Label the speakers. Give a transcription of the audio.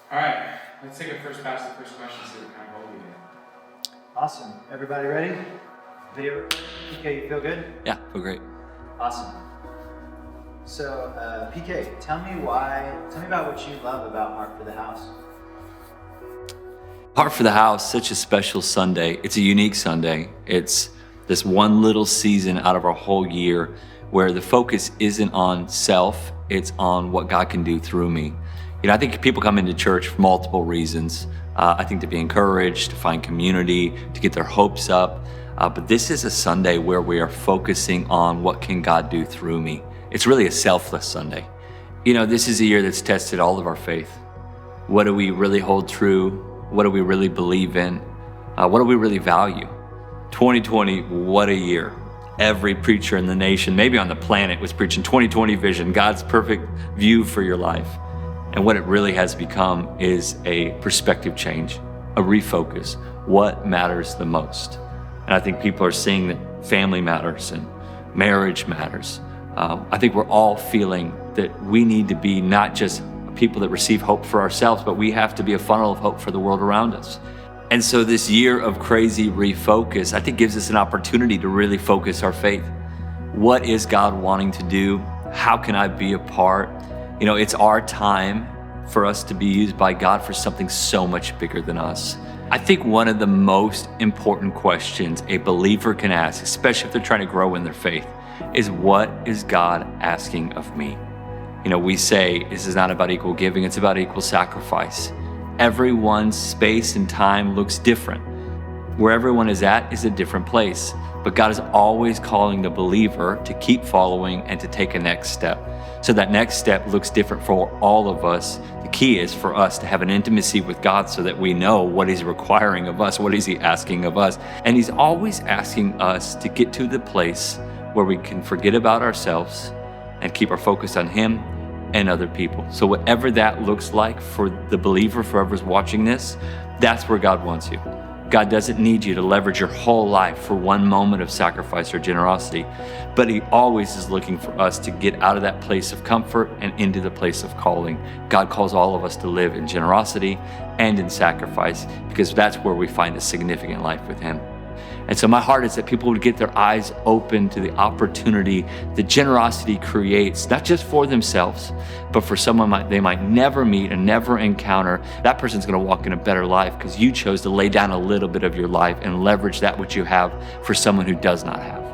Speaker 1: All right, let's take a first pass at the first question, see what kind of goal we get.
Speaker 2: Awesome. Everybody ready? Video. PK, you feel good?
Speaker 3: Yeah, feel great.
Speaker 2: Awesome. So, PK, tell me about what you love about Heart for the House.
Speaker 3: Heart for the House, such a special Sunday. It's a unique Sunday. It's this one little season out of our whole year where the focus isn't on self, it's on what God can do through me. You know, I think people come into church for multiple reasons. I think to be encouraged, to find community, to get their hopes up. But this is a Sunday where we are focusing on what can God do through me. It's really a selfless Sunday. You know, this is a year that's tested all of our faith. What do we really hold true? What do we really believe in? What do we really value? 2020, what a year. Every preacher in the nation, maybe on the planet, was preaching 2020 vision, God's perfect view for your life. And what it really has become is a perspective change, a refocus. What matters the most? And I think people are seeing that family matters and marriage matters. I think we're all feeling that we need to be not just people that receive hope for ourselves, but we have to be a funnel of hope for the world around us. And so this year of crazy refocus, I think gives us an opportunity to really focus our faith. What is God wanting to do? How can I be a part? You know, it's our time for us to be used by God for something so much bigger than us. I think one of the most important questions a believer can ask, especially if they're trying to grow in their faith, is what is God asking of me? You know, we say this is not about equal giving, it's about equal sacrifice. Everyone's space and time looks different. Where everyone is at is a different place, but God is always calling the believer to keep following and to take a next step. So that next step looks different for all of us. The key is for us to have an intimacy with God so that we know what He's requiring of us, what is He asking of us. And He's always asking us to get to the place where we can forget about ourselves and keep our focus on Him and other people. So whatever that looks like for the believer, for whoever's watching this, that's where God wants you. God doesn't need you to leverage your whole life for one moment of sacrifice or generosity, but He always is looking for us to get out of that place of comfort and into the place of calling. God calls all of us to live in generosity and in sacrifice because that's where we find a significant life with Him. And so my heart is that people would get their eyes open to the opportunity that generosity creates, not just for themselves, but for someone they might never meet and never encounter. That person's going to walk in a better life because you chose to lay down a little bit of your life and leverage that which you have for someone who does not have.